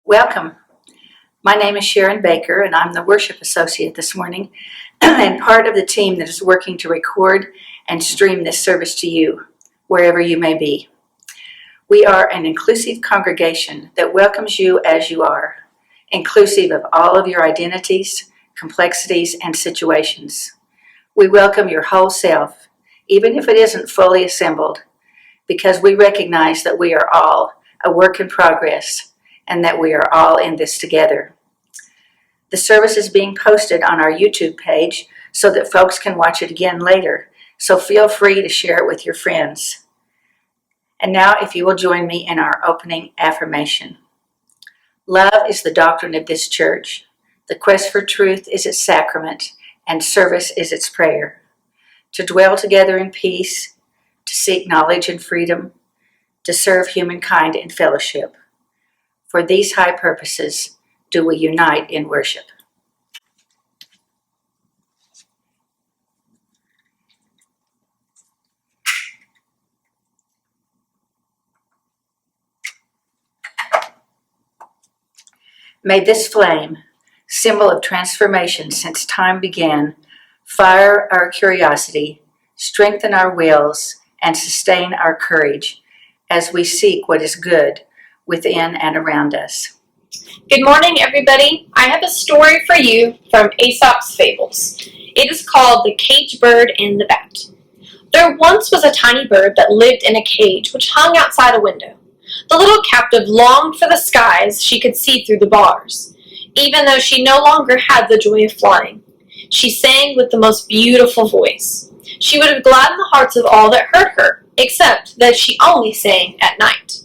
Welcome. My name is Sharon Baker, and I'm the worship associate this morning and part of the team that is working to record and stream this service to you, wherever you may be. We are an inclusive congregation that welcomes you as you are, inclusive of all of your identities, complexities, and situations. We welcome your whole self, even if it isn't fully assembled, because we recognize that we are all a work in progress and that we are all in this together. The service is being posted on our YouTube page so that folks can watch it again later, so feel free to share it with your friends. And now, if you will join me in our opening affirmation. Love is the doctrine of this church. The quest for truth is its sacrament, and service is its prayer. To dwell together in peace, to seek knowledge and freedom, to serve humankind in fellowship. For these high purposes do we unite in worship. May this flame, symbol of transformation since time began, fire our curiosity, strengthen our wills, and sustain our courage as we seek what is good within and around us. Good morning, everybody. I have a story for you from Aesop's Fables. It is called The Caged Bird and the Bat. There once was a tiny bird that lived in a cage which hung outside a window. The little captive longed for the skies she could see through the bars, even though she no longer had the joy of flying. She sang with the most beautiful voice. She would have gladdened the hearts of all that heard her, except that she only sang at night.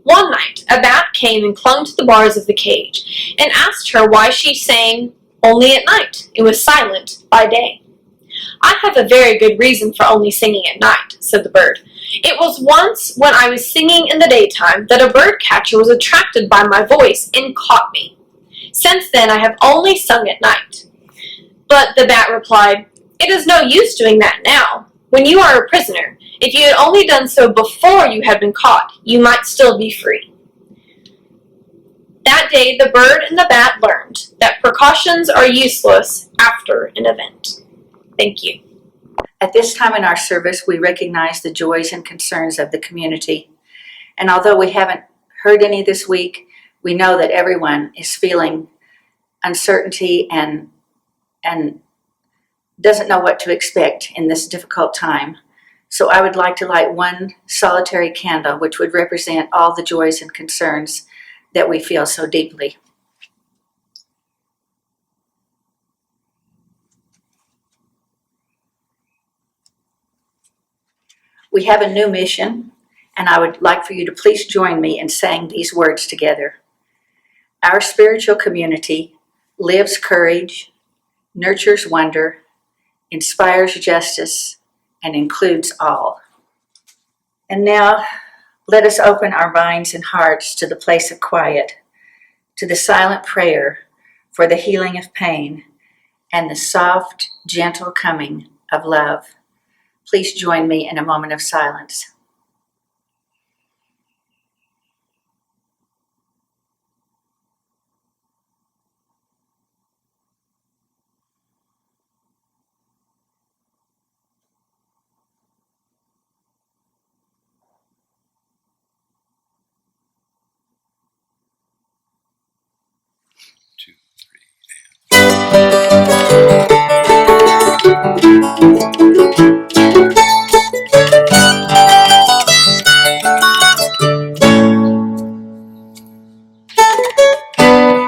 One night, a bat came and clung to the bars of the cage and asked her why she sang only at night and was silent by day. "I have a very good reason for only singing at night," said the bird. "It was once when I was singing in the daytime that a bird catcher was attracted by my voice and caught me. Since then I have only sung at night." But the bat replied, "It is no use doing that now. When you are a prisoner, if you had only done so before you had been caught, you might still be free." That day the bird and the bat learned that precautions are useless after an event. Thank you. At this time in our service, we recognize the joys and concerns of the community. And although we haven't heard any this week, we know that everyone is feeling uncertainty and doesn't know what to expect in this difficult time. So I would like to light one solitary candle, which would represent all the joys and concerns that we feel so deeply. We have a new mission, and I would like for you to please join me in saying these words together. Our spiritual community lives courage, nurtures wonder, inspires justice, and includes all. And now, let us open our minds and hearts to the place of quiet, to the silent prayer for the healing of pain, and the soft, gentle coming of love. Please join me in a moment of silence.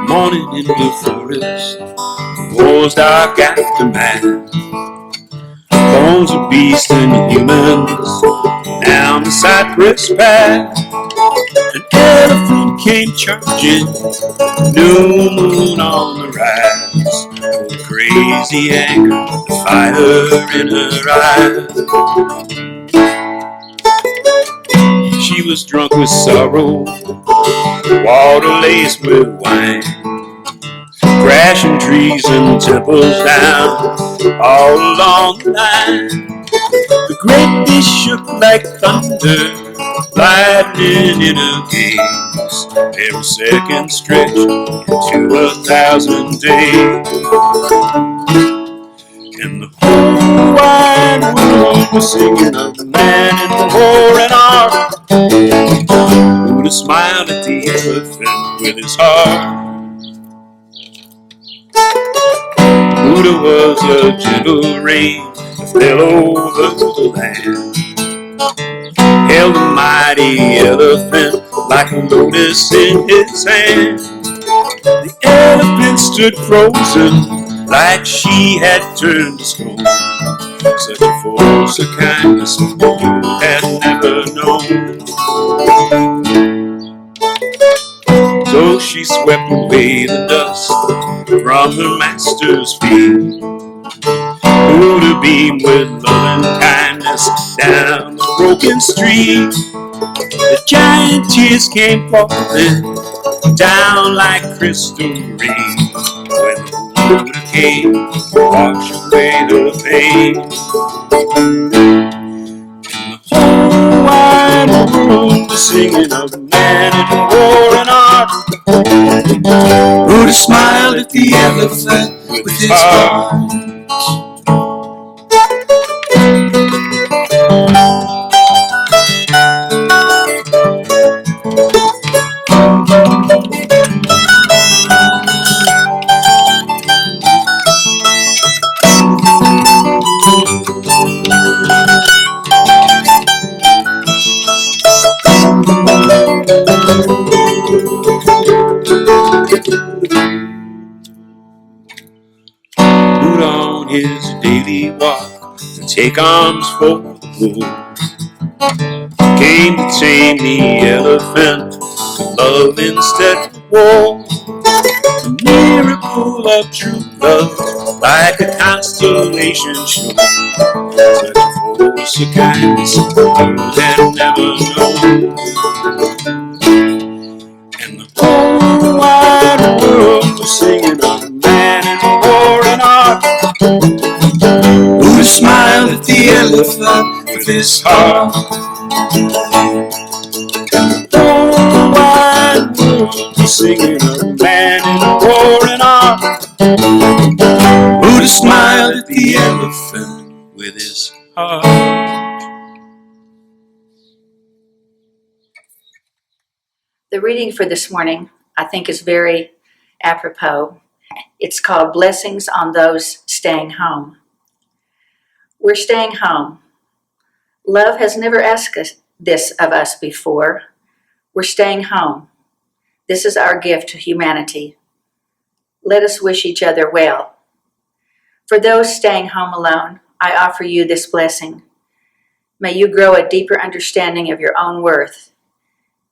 Morning in the forest, war's dark aftermath. Bones of beasts and humans down the cypress path. An elephant came charging, new moon on the rise. With crazy anger, the fire in her eyes. She was drunk with sorrow, water laced with wine. Crashing trees and temples down all along the line. The great beast shook like thunder, lightning in her gaze. every second stretched into 1,000 days. And the whole wide world was singing of man and war and art. Buddha smiled at the elephant with his heart. Buddha was a gentle rain that fell over the land. Held a mighty elephant like a lotus in his hand. The elephant stood frozen like she had turned to stone. Such a force of kindness you had never known. So she swept away the dust from her master's feet. Buddha beamed with love and kindness down the broken street. The giant tears came falling down like crystal rain when the Buddha came to wash away her pain. And the whole wide world was singing of man and war and art. Buddha smiled at the elephant with his heart. Buddha on his daily walk to take arms for the poor came to tame the elephant to love instead of war. The miracle of true love, like a constellation shone. Such a force of kindness you had never known. And the whole wide world was singing of man and war and art. Buddha smiled at the elephant with his heart. The wide world was singing of man and war and art. Buddha smiled at the elephant with his heart. The reading for this morning, I think, is very apropos. It's called Blessings on Those Staying Home. We're staying home. Love has never asked us this of us before. We're staying home. This is our gift to humanity. Let us wish each other well. For those staying home alone, I offer you this blessing. May you grow a deeper understanding of your own worth.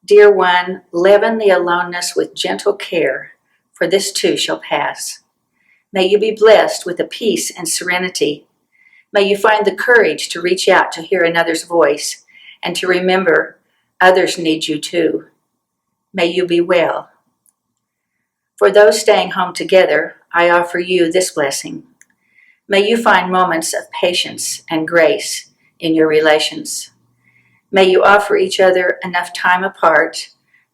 Dear one, leaven the aloneness with gentle care, for this too shall pass. May you be blessed with a peace and serenity. May you find the courage to reach out to hear another's voice and to remember others need you too. May you be well. For those staying home together, I offer you this blessing. May you find moments of patience and grace in your relations. May you offer each other enough time apart,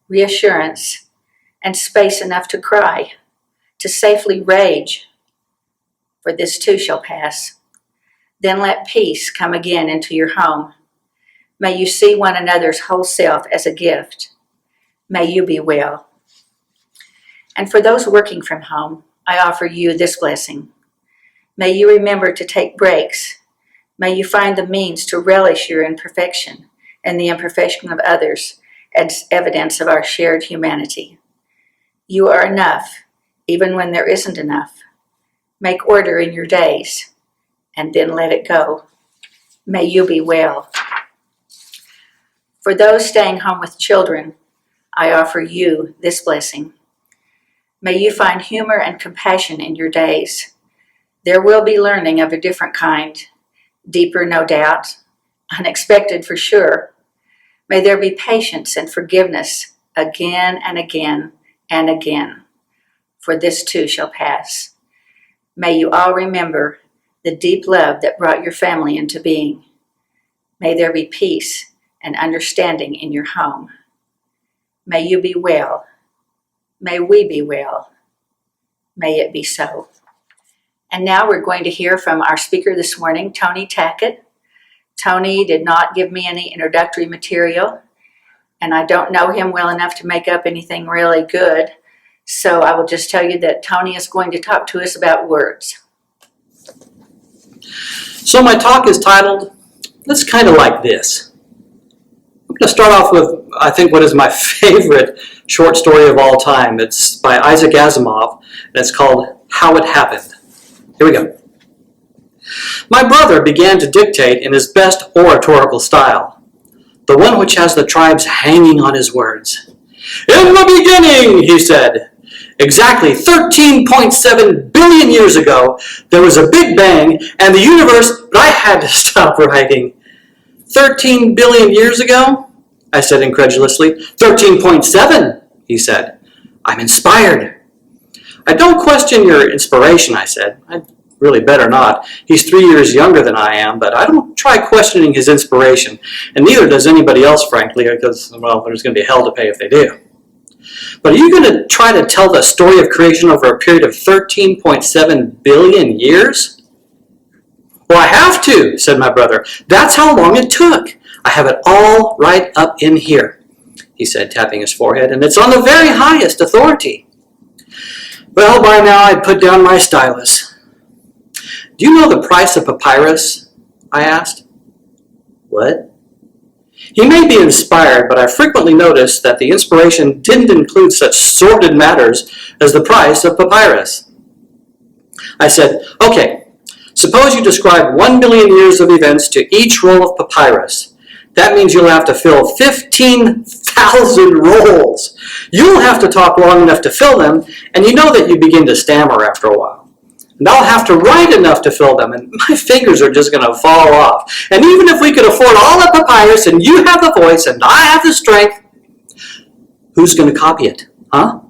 reassurance, and space enough to cry, to safely rage, for this too shall pass. Then let peace come again into your home. May you see one another's whole self as a gift. May you be well. And for those working from home, I offer you this blessing. May you remember to take breaks. May you find the means to relish your imperfection and the imperfection of others as evidence of our shared humanity. You are enough, even when there isn't enough. Make order in your days, and then let it go. May you be well. For those staying home with children, I offer you this blessing. May you find humor and compassion in your days. There will be learning of a different kind, deeper no doubt, unexpected for sure. May there be patience and forgiveness again and again and again, for this too shall pass. May you all remember the deep love that brought your family into being. May there be peace and understanding in your home. May you be well. May we be well. May it be so. And now we're going to hear from our speaker this morning, Tony Tackitt. Tony did not give me any introductory material, and I don't know him well enough to make up anything really good. So I will just tell you that Tony is going to talk to us about words. So my talk is titled, It's Kind of Like This. I'm going to start off with, I think, what is my favorite short story of all time. It's by Isaac Asimov, and it's called How It Happened. Here we go. My brother began to dictate in his best oratorical style, the one which has the tribes hanging on his words. In the beginning, he said, exactly 13.7 billion years ago, there was a big bang and the universe, but I had to stop writing. 13 billion years ago? I said incredulously. 13.7, he said. I'm inspired. I don't question your inspiration, I said. I really better not. He's 3 years younger than I am, but I don't try questioning his inspiration, and neither does anybody else, frankly, because, well, there's going to be hell to pay if they do. But are you going to try to tell the story of creation over a period of 13.7 billion years? Well, I have to, said my brother. That's how long it took. I have it all right up in here, he said, tapping his forehead, and it's on the very highest authority. Well, by now I'd put down my stylus. Do you know the price of papyrus? I asked. What? He may be inspired, but I frequently noticed that the inspiration didn't include such sordid matters as the price of papyrus. I said, okay, suppose you describe 1 billion years of events to each roll of papyrus. That means you'll have to fill 15,000 rolls. You'll have to talk long enough to fill them, and you know that you begin to stammer after a while. And I'll have to write enough to fill them, and my fingers are just going to fall off. And even if we could afford all the papyrus, and you have the voice, and I have the strength, who's going to copy it, huh?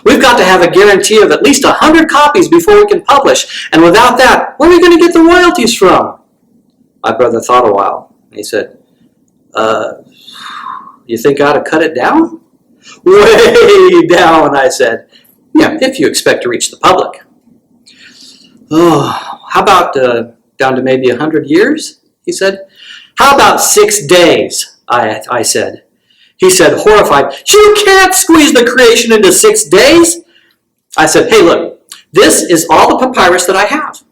We've got to have a guarantee of at least 100 copies before we can publish, and without that, where are we going to get the royalties from? My brother thought a while. He said, you think I ought to cut it down? Way down, I said. Yeah, if you expect to reach the public. Oh, how about down to maybe 100 years? He said. How about 6 days? I said. He said, horrified, you can't squeeze the creation into 6 days. I said, hey, look, this is all the papyrus that I have.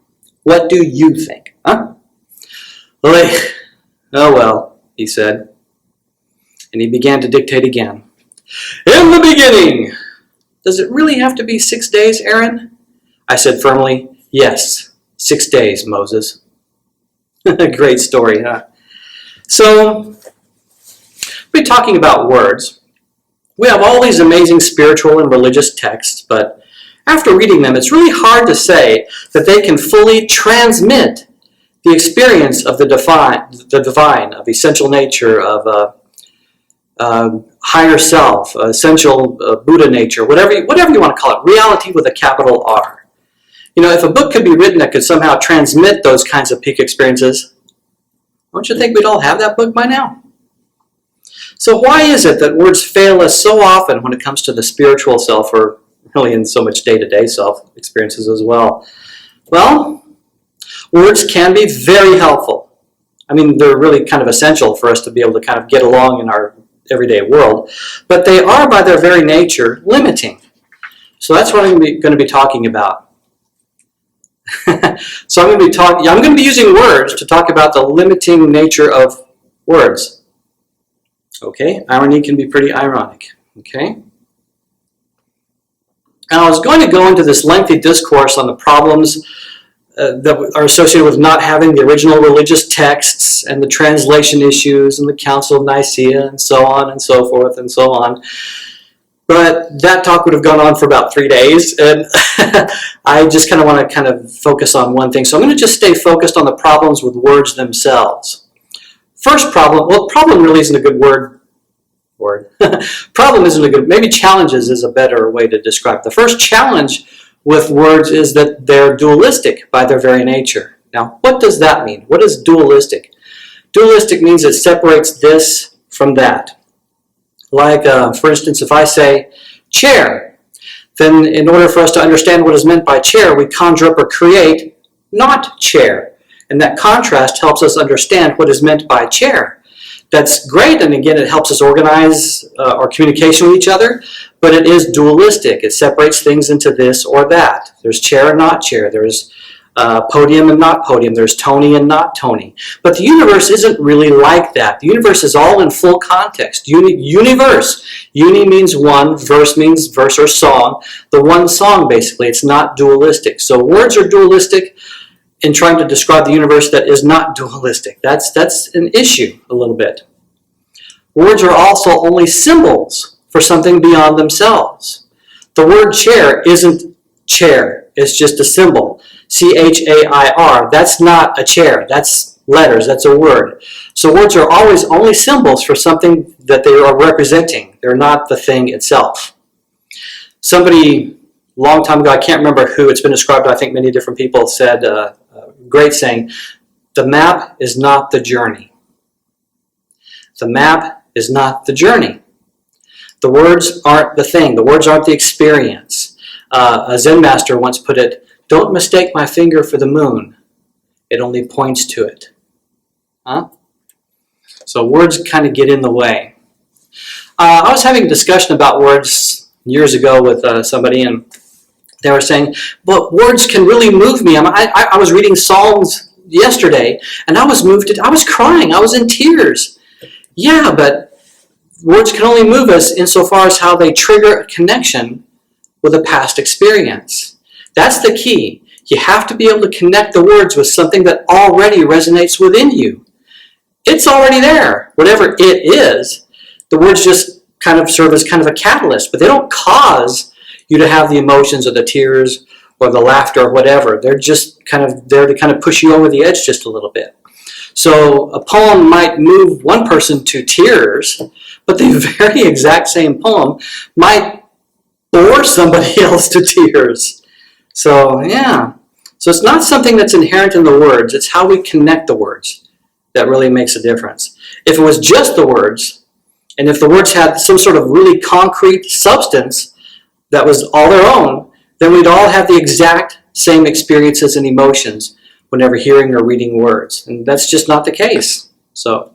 What do you think, huh? Oh, well, he said. And he began to dictate again. In the beginning. Does it really have to be 6 days, Aaron? I said firmly, yes, 6 days, Moses. Great story, huh? So, we're talking about words. We have all these amazing spiritual and religious texts, but after reading them, it's really hard to say that they can fully transmit the experience of the divine, of essential nature, of higher self, essential Buddha nature, whatever you want to call it, reality with a capital R. You know, if a book could be written that could somehow transmit those kinds of peak experiences, don't you think we'd all have that book by now? So why is it that words fail us so often when it comes to the spiritual self, or really in so much day-to-day self experiences as well? Well, words can be very helpful. I mean, they're really kind of essential for us to be able to kind of get along in our everyday world, but they are by their very nature limiting. So that's what I'm going to be talking about. So I'm going to be using words to talk about the limiting nature of words. Okay, irony can be pretty ironic. Okay. And I was going to go into this lengthy discourse on the problems that are associated with not having the original religious texts and the translation issues and the Council of Nicaea and so on and so forth and so on. But that talk would have gone on for about 3 days, and I just kind of want to focus on one thing. So I'm going to just stay focused on the problems with words themselves. First problem, well, problem really isn't a good word. Problem isn't a good, maybe challenges is a better way to describe it. The first challenge with words is that they're dualistic by their very nature. Now, what does that mean? What is dualistic? Dualistic means it separates this from that. Like, for instance, if I say chair, then in order for us to understand what is meant by chair, we conjure up or create not chair. And that contrast helps us understand what is meant by chair. That's great, and again, it helps us organize our communication with each other, but it is dualistic. It separates things into this or that. There's chair and not chair. There's podium and not podium. There's Tony and not Tony. But the universe isn't really like that. The universe is all in full context. Universe. Uni means one, verse means verse or song. The one song, basically. It's not dualistic. So words are dualistic in trying to describe the universe that is not dualistic. That's an issue a little bit. Words are also only symbols for something beyond themselves. The word chair isn't chair. It's just a symbol. C-H-A-I-R. That's not a chair. That's letters. That's a word. So words are always only symbols for something that they are representing. They're not the thing itself. Somebody, a long time ago, I can't remember who, it's been described, I think many different people said, great saying, the map is not the journey. The map is not the journey. The words aren't the thing. The words aren't the experience. A Zen master once put it, don't mistake my finger for the moon. It only points to it. Huh? So words kind of get in the way. I was having a discussion about words years ago with somebody, and they were saying, but words can really move me. I was reading Psalms yesterday, and I was moved. I was crying. I was in tears. Yeah, but words can only move us insofar as how they trigger a connection with a past experience. That's the key. You have to be able to connect the words with something that already resonates within you. It's already there. Whatever it is, the words just kind of serve as kind of a catalyst, but they don't cause you to have the emotions or the tears or the laughter or whatever. They're just kind of there to kind of push you over the edge just a little bit. So a poem might move one person to tears, but the very exact same poem might bore somebody else to tears. So, yeah. So it's not something that's inherent in the words. It's how we connect the words that really makes a difference. If it was just the words, and if the words had some sort of really concrete substance that was all their own, then we'd all have the exact same experiences and emotions whenever hearing or reading words. And that's just not the case. So,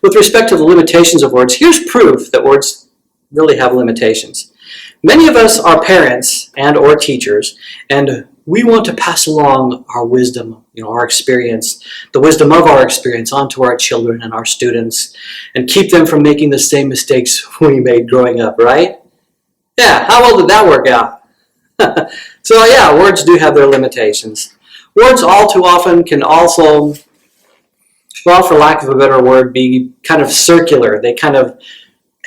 with respect to the limitations of words, here's proof that words really have limitations. Many of us are parents and or teachers, and we want to pass along our wisdom, our experience, the wisdom of our experience onto our children and our students, and keep them from making the same mistakes we made growing up, right? Yeah, how well did that work out? So yeah, words do have their limitations. Words all too often can also, well, for lack of a better word, be kind of circular. They kind of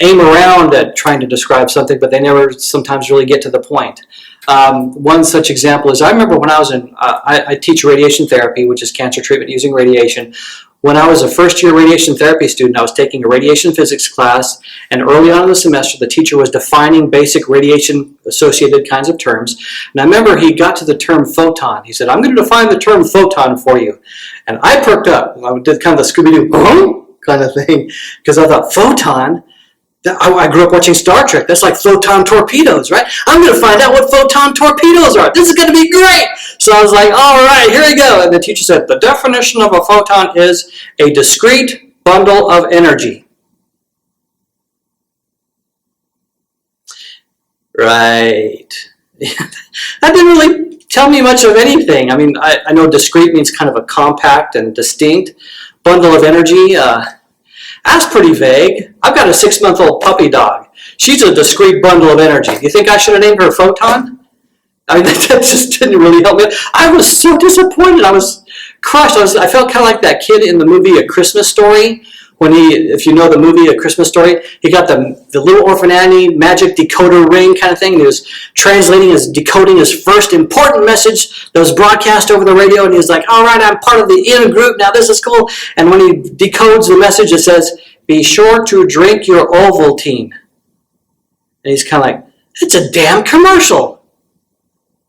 aim around at trying to describe something, but they never sometimes really get to the point. One such example is, I remember when I was I teach radiation therapy, which is cancer treatment using radiation. When I was a first-year radiation therapy student, I was taking a radiation physics class, and early on in the semester, the teacher was defining basic radiation-associated kinds of terms. And I remember he got to the term photon. He said, I'm going to define the term photon for you. And I perked up. I did kind of the Scooby-Doo kind of thing, because I thought, photon? I grew up watching Star Trek. That's like photon torpedoes, right? I'm going to find out what photon torpedoes are. This is going to be great. So I was like, all right, here we go. And the teacher said, the definition of a photon is a discrete bundle of energy. Right. That didn't really tell me much of anything. I mean, I know discrete means kind of a compact and distinct bundle of energy. That's pretty vague. I've got a 6-month-old puppy dog. She's a discrete bundle of energy. You think I should have named her Photon? I mean, that just didn't really help me. I was so disappointed. I was crushed. I felt kind of like that kid in the movie A Christmas Story. When if you know the movie A Christmas Story, he got the little orphan Annie magic decoder ring kind of thing, and he was decoding his first important message that was broadcast over the radio, and he was like, all right, I'm part of the in group, now this is cool. And when he decodes the message, it says, be sure to drink your Ovaltine. And he's kind of like, it's a damn commercial.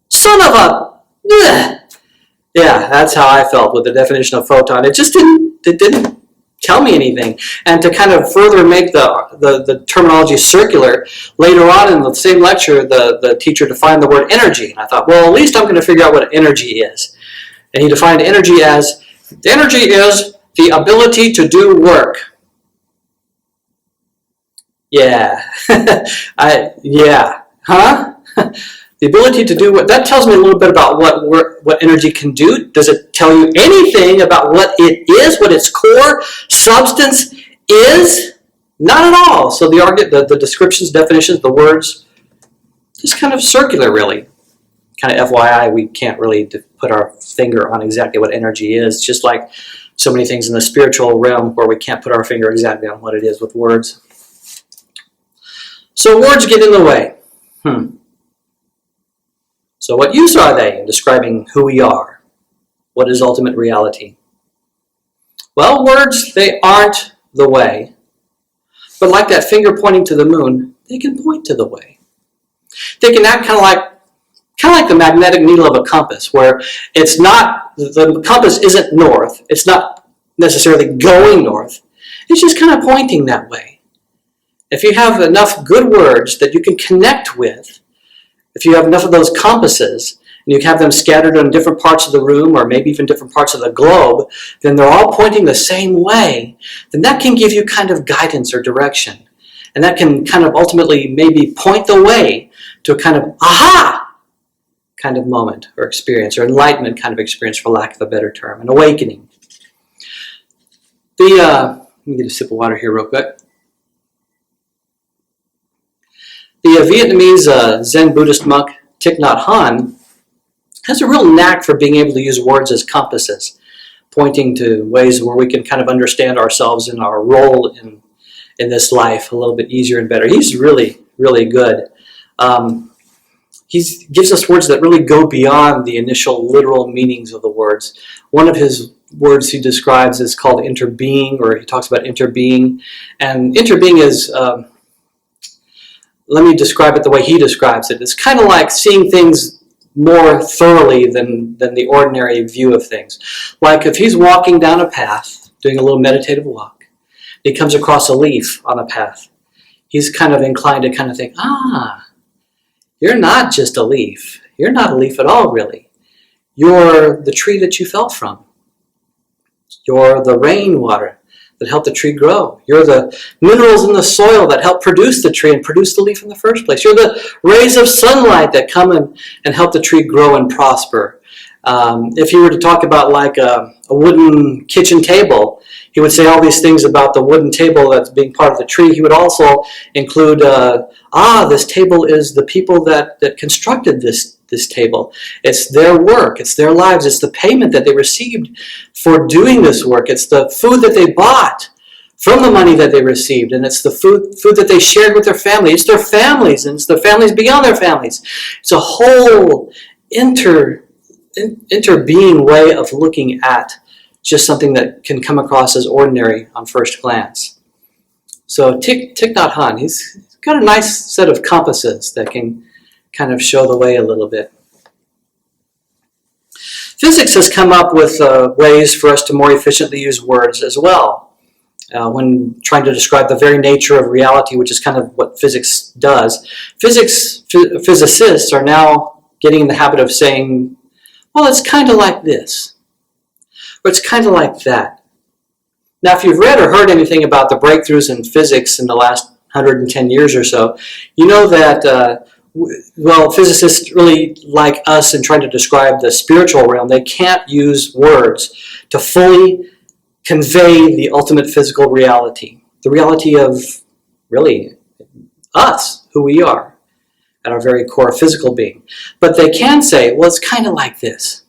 Son of a... Bleh. Yeah, that's how I felt with the definition of photon. It just didn't tell me anything. And to kind of further make the terminology circular, later on in the same lecture, the teacher defined the word energy. And I thought, well, at least I'm going to figure out what energy is. And he defined energy as, energy is the ability to do work. Yeah. Huh? The ability to do what, that tells me a little bit about what energy can do. Does it tell you anything about what it is, what its core substance is? Not at all. So the descriptions, definitions, the words, just kind of circular, really. Kind of FYI, we can't really put our finger on exactly what energy is, just like so many things in the spiritual realm where we can't put our finger exactly on what it is with words. So words get in the way. So what use are they in describing who we are? What is ultimate reality? Well, words, they aren't the way. But like that finger pointing to the moon, they can point to the way. They can act kind of like the magnetic needle of a compass, where it's not, the compass isn't north. It's not necessarily going north. It's just kind of pointing that way. If you have enough good words that you can connect with, if you have enough of those compasses, and you have them scattered on different parts of the room, or maybe even different parts of the globe, then they're all pointing the same way, then that can give you kind of guidance or direction. And that can kind of ultimately maybe point the way to a kind of aha kind of moment or experience, or enlightenment kind of experience, for lack of a better term, an awakening. Let me get a sip of water here real quick. The Vietnamese Zen Buddhist monk Thich Nhat Hanh has a real knack for being able to use words as compasses, pointing to ways where we can kind of understand ourselves and our role in this life a little bit easier and better. He's really, really good. He gives us words that really go beyond the initial literal meanings of the words. One of his words he describes is called interbeing, or he talks about interbeing. And interbeing is, let me describe it the way he describes it. It's kind of like seeing things more thoroughly than the ordinary view of things. Like if he's walking down a path, doing a little meditative walk, he comes across a leaf on a path. He's kind of inclined to kind of think, you're not just a leaf. You're not a leaf at all, really. You're the tree that you fell from. You're the rainwater that helped the tree grow. You're the minerals in the soil that help produce the tree and produce the leaf in the first place. You're the rays of sunlight that come and help the tree grow and prosper. If you were to talk about like a wooden kitchen table, he would say all these things about the wooden table that's being part of the tree. He would also include, this table is the people that constructed this table. It's their work, it's their lives, it's the payment that they received for doing this work. It's the food that they bought from the money that they received, and it's the food that they shared with their family. It's their families, and it's the families beyond their families. It's a whole interbeing way of looking at just something that can come across as ordinary on first glance. So Thich Nhat Hanh, he's got a nice set of compasses that can kind of show the way a little bit. Physics has come up with ways for us to more efficiently use words as well. When trying to describe the very nature of reality, which is kind of what physics does, physicists are now getting in the habit of saying, well, it's kind of like this, or it's kind of like that. Now, if you've read or heard anything about the breakthroughs in physics in the last 110 years or so, you know that physicists really, like us in trying to describe the spiritual realm, they can't use words to fully convey the ultimate physical reality, the reality of really us, who we are at our very core physical being. But they can say, well, it's kind of like this.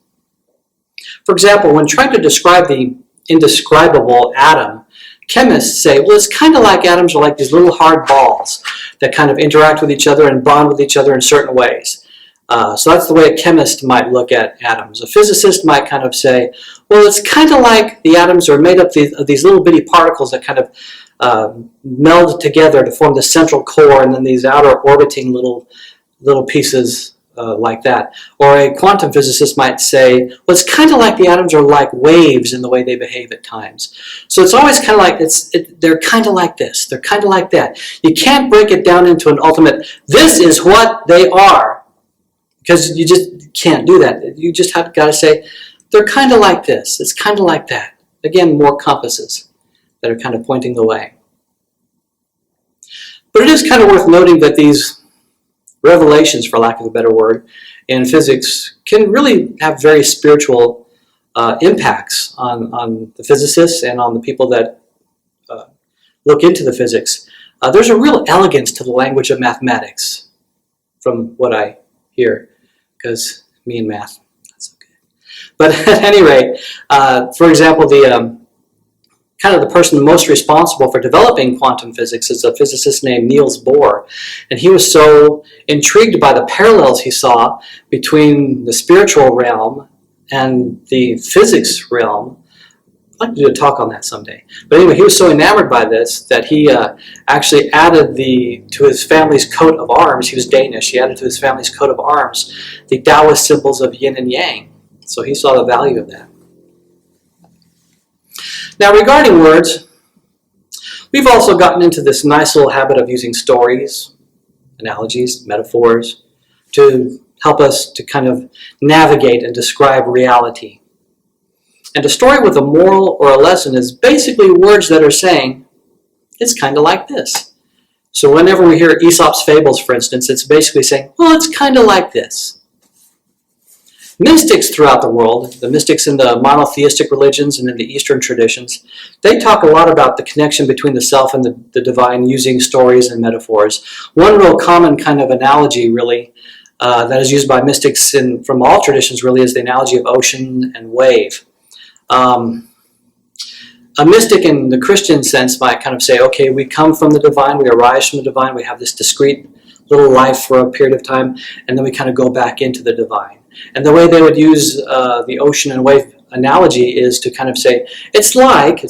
For example, when trying to describe the indescribable atom, chemists say, well, it's kind of like atoms are like these little hard balls that kind of interact with each other and bond with each other in certain ways. So that's the way a chemist might look at atoms. A physicist might kind of say, well, it's kind of like the atoms are made up of these little bitty particles that kind of meld together to form the central core, and then these outer orbiting little pieces like that. Or a quantum physicist might say, well, it's kind of like the atoms are like waves in the way they behave at times. So it's always kind of like, they're kind of like this, they're kind of like that. You can't break it down into an ultimate, this is what they are, because you just can't do that. You just have got to say, they're kind of like this, it's kind of like that. Again, more compasses that are kind of pointing the way. But it is kind of worth noting that these revelations, for lack of a better word, in physics can really have very spiritual impacts on the physicists and on the people that look into the physics. There's a real elegance to the language of mathematics, from what I hear, because me and math, that's okay. But at any rate, for example, the kind of the person most responsible for developing quantum physics is a physicist named Niels Bohr. And he was so intrigued by the parallels he saw between the spiritual realm and the physics realm. I'd like to do a talk on that someday. But anyway, he was so enamored by this that he actually added to his family's coat of arms. He was Danish. He added to his family's coat of arms the Taoist symbols of yin and yang. So he saw the value of that. Now, regarding words, we've also gotten into this nice little habit of using stories, analogies, metaphors, to help us to kind of navigate and describe reality. And a story with a moral or a lesson is basically words that are saying, it's kind of like this. So whenever we hear Aesop's fables, for instance, it's basically saying, well, it's kind of like this. Mystics throughout the world, the mystics in the monotheistic religions and in the Eastern traditions, they talk a lot about the connection between the self and the divine using stories and metaphors. One real common kind of analogy, really, that is used by mystics from all traditions, really, is the analogy of ocean and wave. A mystic in the Christian sense might kind of say, okay, we come from the divine, we arise from the divine, we have this discrete little life for a period of time, and then we kind of go back into the divine. And the way they would use the ocean and wave analogy is to kind of say, it's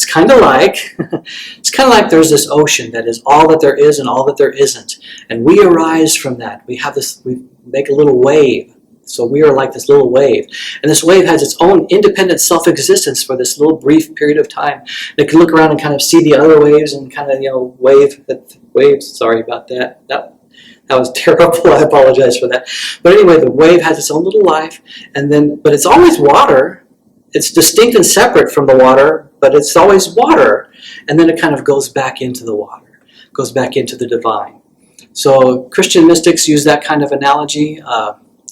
kind of like there's this ocean that is all that there is and all that there isn't. And we arise from that. We make a little wave. So we are like this little wave. And this wave has its own independent self-existence for this little brief period of time. And it can look around and kind of see the other waves and kind of, waves, sorry about that. That was terrible. I apologize for that. But anyway, the wave has its own little life, but it's always water. It's distinct and separate from the water, but it's always water. And then it kind of goes back into the water, goes back into the divine. So Christian mystics use that kind of analogy.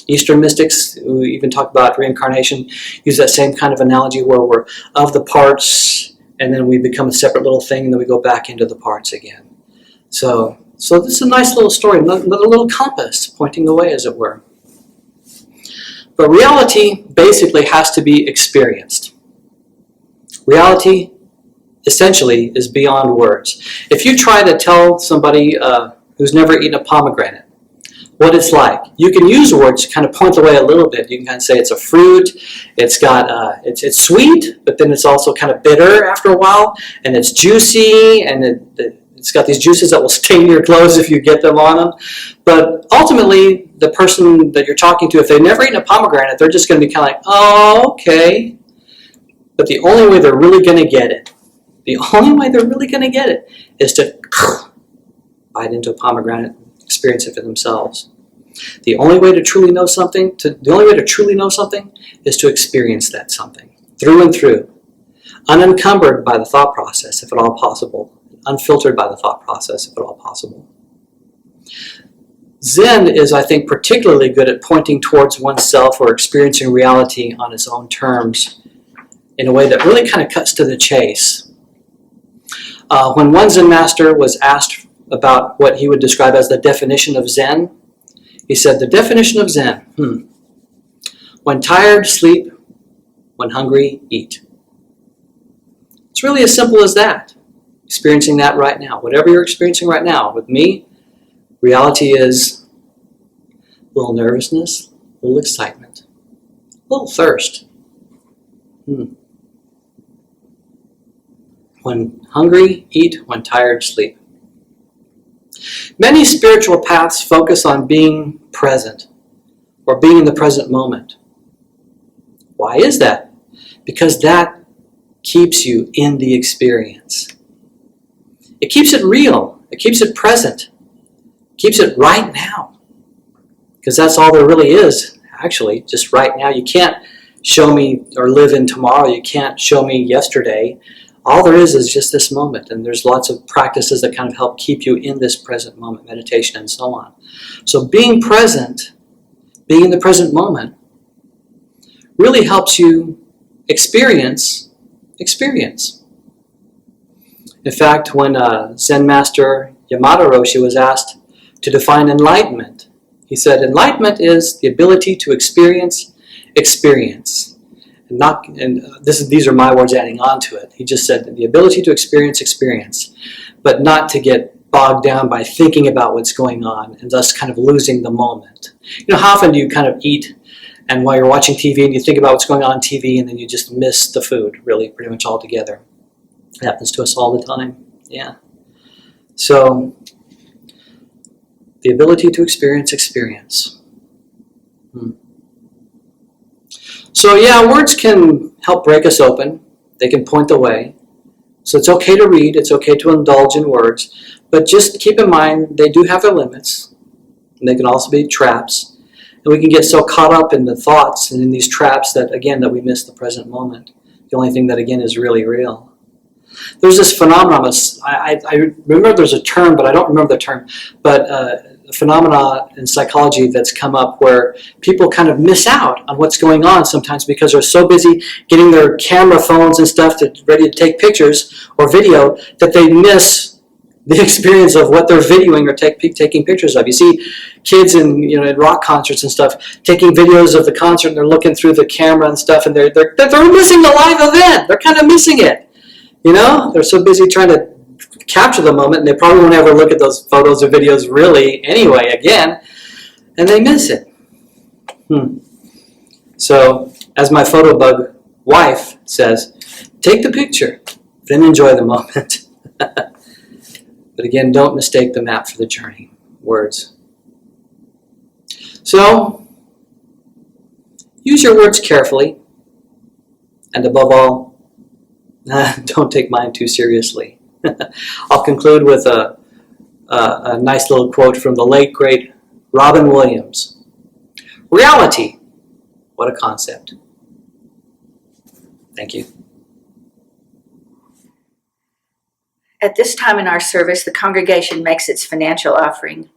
Eastern mystics, who even talk about reincarnation, use that same kind of analogy where we're of the parts, and then we become a separate little thing, and then we go back into the parts again. So this is a nice little story, another little compass pointing the way, as it were. But reality basically has to be experienced. Reality, essentially, is beyond words. If you try to tell somebody who's never eaten a pomegranate what it's like, you can use words to kind of point the way a little bit. You can kind of say it's a fruit, it's it's sweet, but then it's also kind of bitter after a while, and it's juicy, and it's got these juices that will stain your clothes if you get them on them. But ultimately, the person that you're talking to, if they've never eaten a pomegranate, they're just going to be kind of like, oh, okay. But the only way they're really going to get it, is to bite into a pomegranate, experience it for themselves. The only way to truly know something, is to experience that something, through and through, unencumbered by the thought process, if at all possible, unfiltered by the thought process, if at all possible. Zen is, I think, particularly good at pointing towards oneself or experiencing reality on its own terms in a way that really kind of cuts to the chase. When one Zen master was asked about what he would describe as the definition of Zen, he said, the definition of Zen, when tired, sleep, when hungry, eat. It's really as simple as that. Experiencing that right now. Whatever you're experiencing right now. With me, reality is a little nervousness, a little excitement, a little thirst. When hungry, eat. When tired, sleep. Many spiritual paths focus on being present, or being in the present moment. Why is that? Because that keeps you in the experience. It keeps it real. It keeps it present. It keeps it right now. Because that's all there really is, actually, just right now. You can't show me or live in tomorrow. You can't show me yesterday. All there is just this moment. And there's lots of practices that kind of help keep you in this present moment, meditation and so on. So being present, being in the present moment, really helps you experience. In fact, when Zen master Yamada Roshi was asked to define enlightenment, he said, enlightenment is the ability to experience. These are my words adding on to it. He just said the ability to experience, but not to get bogged down by thinking about what's going on and thus kind of losing the moment. You know, how often do you kind of eat and while you're watching TV and you think about what's going on TV and then you just miss the food, really, pretty much altogether. It happens to us all the time. Yeah. So, the ability to experience. So yeah, words can help break us open. They can point the way. So it's okay to read, it's okay to indulge in words, but just keep in mind they do have their limits. And they can also be traps. And we can get so caught up in the thoughts and in these traps that we miss the present moment. The only thing that, again, is really real. There's this phenomenon, I remember there's a term, but I don't remember the term, but a phenomenon in psychology that's come up where people kind of miss out on what's going on sometimes because they're so busy getting their camera phones and stuff ready to take pictures or video that they miss the experience of what they're videoing or taking pictures of. You see kids in rock concerts and stuff taking videos of the concert and they're looking through the camera and stuff and they're missing the live event. They're kind of missing it. They're so busy trying to capture the moment and they probably won't ever look at those photos or videos really anyway again, and they miss it. So, as my photo bug wife says, take the picture, then enjoy the moment. But again, don't mistake the map for the journey. Words. So, use your words carefully, and above all, don't take mine too seriously. I'll conclude with a nice little quote from the late, great Robin Williams. Reality, what a concept. Thank you. At this time in our service, the congregation makes its financial offering.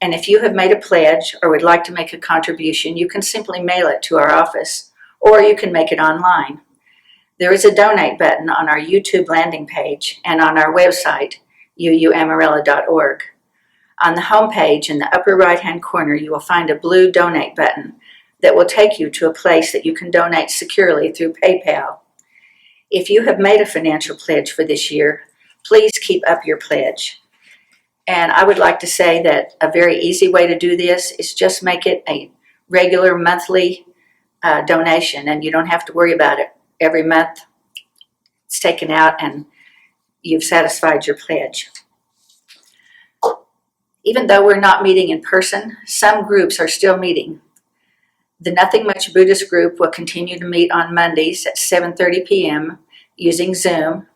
And if you have made a pledge or would like to make a contribution, you can simply mail it to our office, or you can make it online. There is a donate button on our YouTube landing page and on our website, uuamarillo.org. On the home page in the upper right-hand corner, you will find a blue donate button that will take you to a place that you can donate securely through PayPal. If you have made a financial pledge for this year, please keep up your pledge. And I would like to say that a very easy way to do this is just make it a regular monthly donation, and you don't have to worry about it. Every month it's taken out and you've satisfied your pledge. Even though we're not meeting in person, some groups are still meeting. The Nothing Much Buddhist group will continue to meet on Mondays at 7:30 p.m. using Zoom.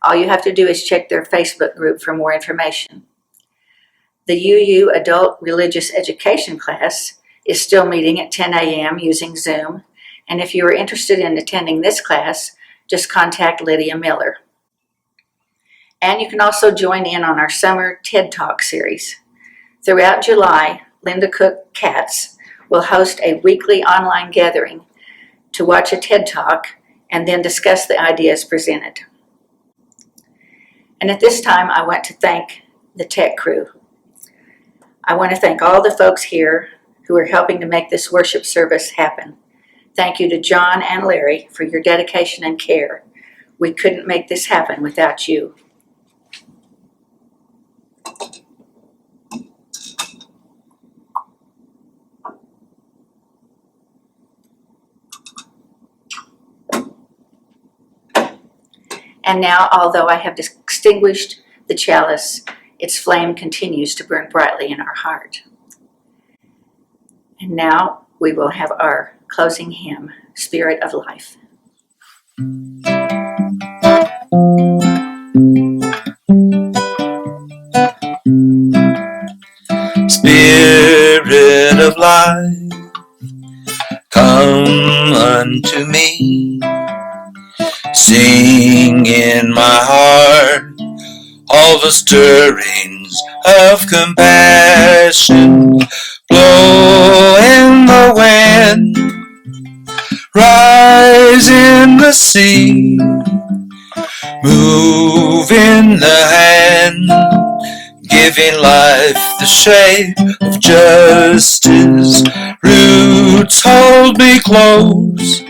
All you have to do is check their Facebook group for more information. The UU Adult Religious Education class is still meeting at 10 a.m. using Zoom, and if you are interested in attending this class, just contact Lydia Miller. And you can also join in on our summer TED Talk series. Throughout July, Linda Cook Katz will host a weekly online gathering to watch a TED Talk and then discuss the ideas presented. And at this time, I want to thank the tech crew. I want to thank all the folks here who are helping to make this worship service happen. Thank you to John and Larry for your dedication and care. We couldn't make this happen without you. And now, although I have extinguished the chalice, its flame continues to burn brightly in our heart. And now, we will have our closing hymn, Spirit of Life. Spirit of life, come unto me. Sing in my heart all the stirrings of compassion. Blow in the wind, rise in the sea, move in the hand, giving life the shape of justice. Roots hold me close,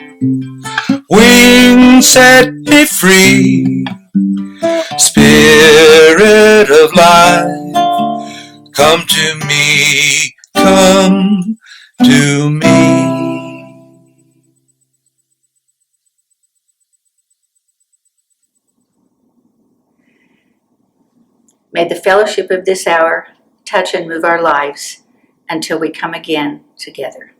wings set me free. Spirit of life, come to me, come to me. May the fellowship of this hour touch and move our lives until we come again together.